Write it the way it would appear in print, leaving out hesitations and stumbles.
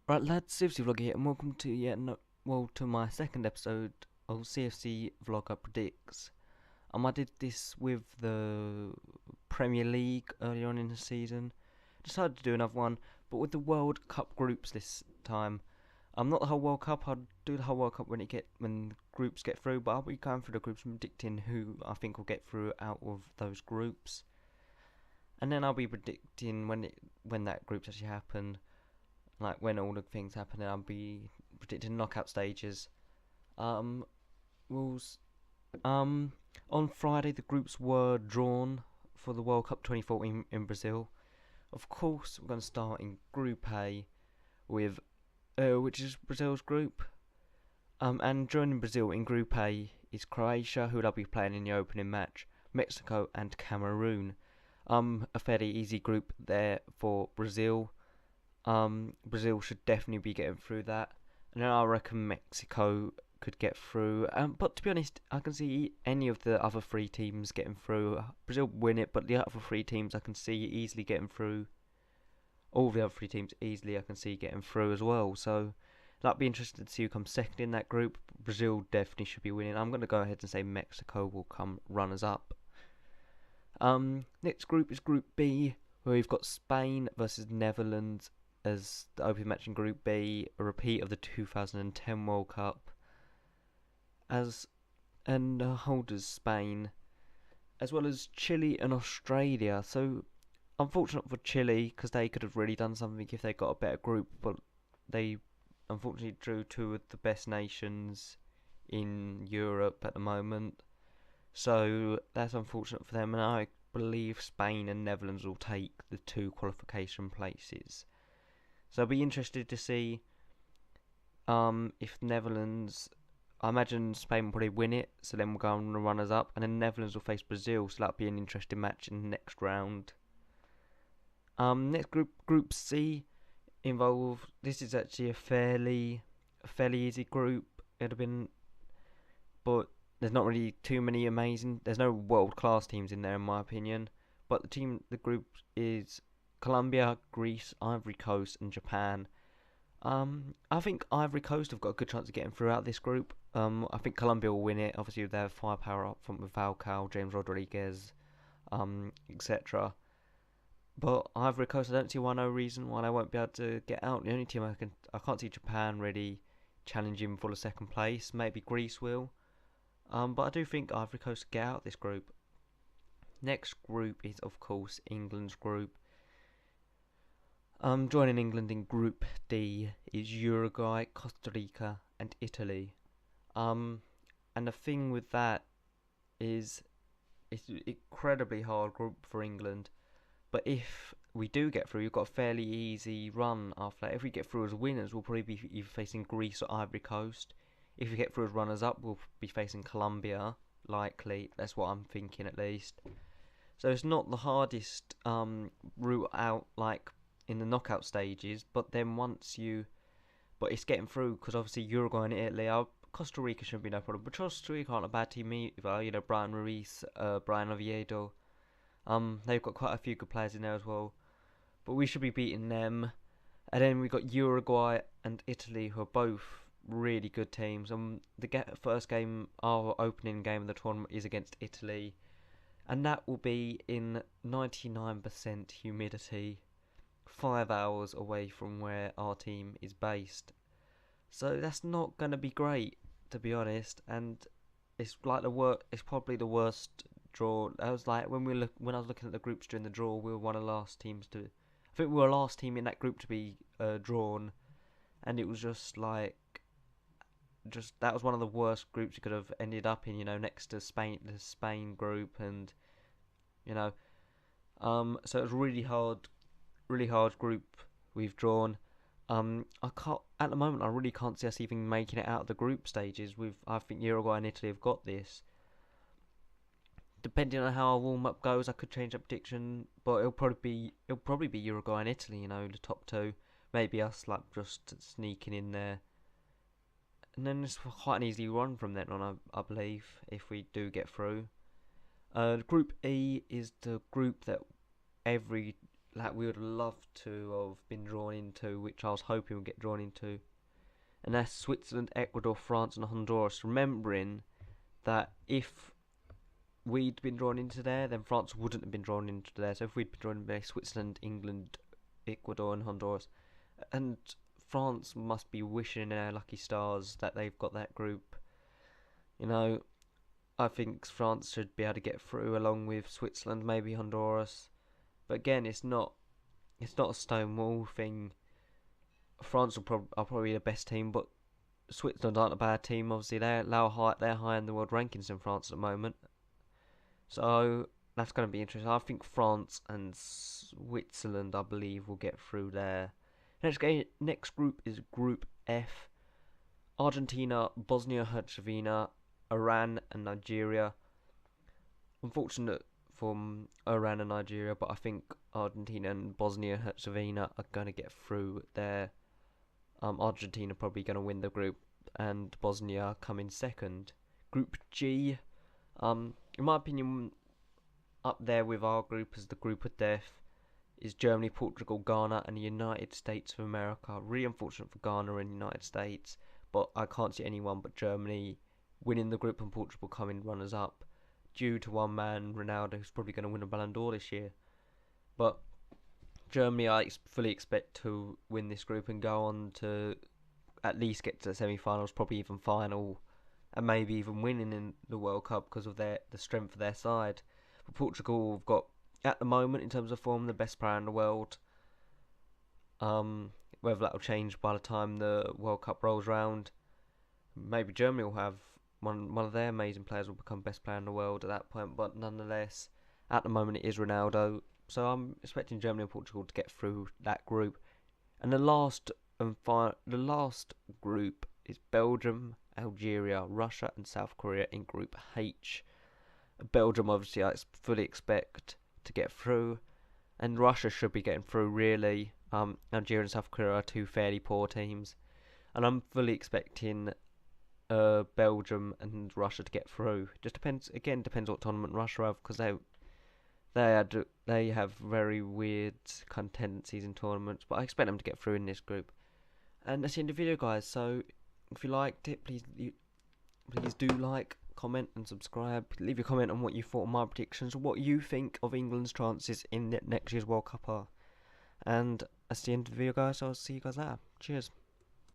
Right, lads, CFCvlogger here, and welcome to to my second episode of CFC Vlogger Predicts. I did this with the Premier League earlier on in the season. Decided to do another one, but with the World Cup groups this time. Not the whole World Cup. I'll do the whole World Cup when the groups get through, but I'll be going through the groups and predicting who I think will get through out of those groups, and then I'll be predicting when that group's actually happened, like when all the things happen, and I'll be predicting knockout stages. Um, rules. Um, on Friday the groups were drawn for the World Cup 2014 in Brazil. Of course, we're going to start in Group A with, which is Brazil's group. And joining Brazil in Group A is Croatia, who they'll be playing in the opening match, Mexico and Cameroon. A fairly easy group there for Brazil. Brazil should definitely be getting through that, and then I reckon Mexico could get through. But to be honest, I can see any of the other three teams getting through. Brazil win it, but the other three teams I can see easily getting through. All the other three teams easily I can see getting through as well. So that'd be interesting to see who comes second in that group. Brazil definitely should be winning. I'm going to go ahead and say Mexico will come runners up. Next group is Group B, where we've got Spain versus Netherlands as the opening match in Group B, a repeat of the 2010 World Cup, as and holders Spain, as well as Chile and Australia. So unfortunate for Chile, because they could have really done something if they got a better group, but they unfortunately drew two of the best nations in Europe at the moment. So that's unfortunate for them, and I believe Spain and Netherlands will take the two qualification places. So I'll be interested to see if Netherlands. I imagine Spain will probably win it, so then we'll go on the runners up, and then Netherlands will face Brazil, so that'll be an interesting match in the next round. Next Group C, involved. This is actually a fairly easy group. It'd have been, but there's not really too many amazing. There's no world class teams in there, in my opinion. But the group is Colombia, Greece, Ivory Coast, and Japan. I think Ivory Coast have got a good chance of getting through out this group. I think Colombia will win it. Obviously, with their firepower up front with Falcao, James Rodriguez, etc. But Ivory Coast, I don't see no reason why they won't be able to get out. The only team I can't see Japan really challenging for the second place. Maybe Greece will. But I do think Ivory Coast will get out this group. Next group is of course England's group. Joining England in Group D is Uruguay, Costa Rica, and Italy. And the thing with that is it's an incredibly hard group for England. But if we do get through, we've got a fairly easy run after that. If we get through as winners, we'll probably be either facing Greece or Ivory Coast. If we get through as runners up, we'll be facing Colombia, likely. That's what I'm thinking at least. So it's not the hardest route out like in the knockout stages, but then but it's getting through because obviously Uruguay and Italy Costa Rica shouldn't be no problem, but Costa Rica aren't a bad team either. Brian Ruiz, Brian Oviedo, they've got quite a few good players in there as well, but we should be beating them. And then we've got Uruguay and Italy, who are both really good teams. The first game, our opening game of the tournament, is against Italy, and that will be in 99% humidity, 5 hours away from where our team is based. So that's not going to be great, to be honest. And it's like it's probably the worst draw. I was like when I was looking at the groups during the draw, we were one of the last teams to. I think we were the last team in that group to be drawn, and it was just that was one of the worst groups you could have ended up in. Next to Spain, the Spain group, and you know, so it was really hard group we've drawn. I can't at the moment. I really can't see us even making it out of the group stages. I think Uruguay and Italy have got this. Depending on how our warm up goes, I could change that prediction, but it'll probably be Uruguay and Italy. The top two. Maybe us just sneaking in there, and then it's quite an easy run from then on. I believe if we do get through. Group E is the group that every like we would love to have been drawn into, which I was hoping we'd get drawn into, and that's Switzerland, Ecuador, France, and Honduras. Remembering that if we'd been drawn into there, then France wouldn't have been drawn into there. So if we'd been drawn into Switzerland, England, Ecuador, and Honduras, and France must be wishing in their lucky stars that they've got that group. You know, I think France should be able to get through along with Switzerland, maybe Honduras. But again, it's not a stonewall thing. France are probably the best team, but Switzerland aren't a bad team. Obviously, they're high in the world rankings in France at the moment. So that's going to be interesting. I think France and Switzerland, I believe, will get through there. Next group is Group F. Argentina, Bosnia-Herzegovina, Iran and Nigeria. Unfortunate for Iran and Nigeria, but I think Argentina and Bosnia-Herzegovina are going to get through there. Argentina probably going to win the group, and Bosnia come in second. Group G, in my opinion, up there with our group as the group of death is Germany, Portugal, Ghana, and the United States of America. Really unfortunate for Ghana and the United States, but I can't see anyone but Germany winning the group and Portugal coming runners up, due to one man, Ronaldo, who's probably going to win a Ballon d'Or this year. But Germany, I fully expect to win this group and go on to at least get to the semi-finals, probably even final, and maybe even winning in the World Cup because of the strength of their side. But Portugal have got, at the moment, in terms of form, the best player in the world. Whether that will change by the time the World Cup rolls around. Maybe Germany will have one of their amazing players will become best player in the world at that point. But nonetheless, at the moment it is Ronaldo. So I'm expecting Germany and Portugal to get through that group. And the last group is Belgium, Algeria, Russia, and South Korea in Group H. Belgium, obviously, I fully expect to get through, and Russia should be getting through, really. Algeria and South Korea are two fairly poor teams, and I'm fully expecting Belgium and Russia to get through. Just depends what tournament Russia have, because they have very weird kind of tendencies in tournaments, but I expect them to get through in this group. And that's the end of the video, guys. So if you liked it, please do like, comment and subscribe. Leave your comment on what you thought of my predictions, what you think of England's chances in next year's World Cup are. And that's the end of the video, guys. I'll see you guys later. Cheers.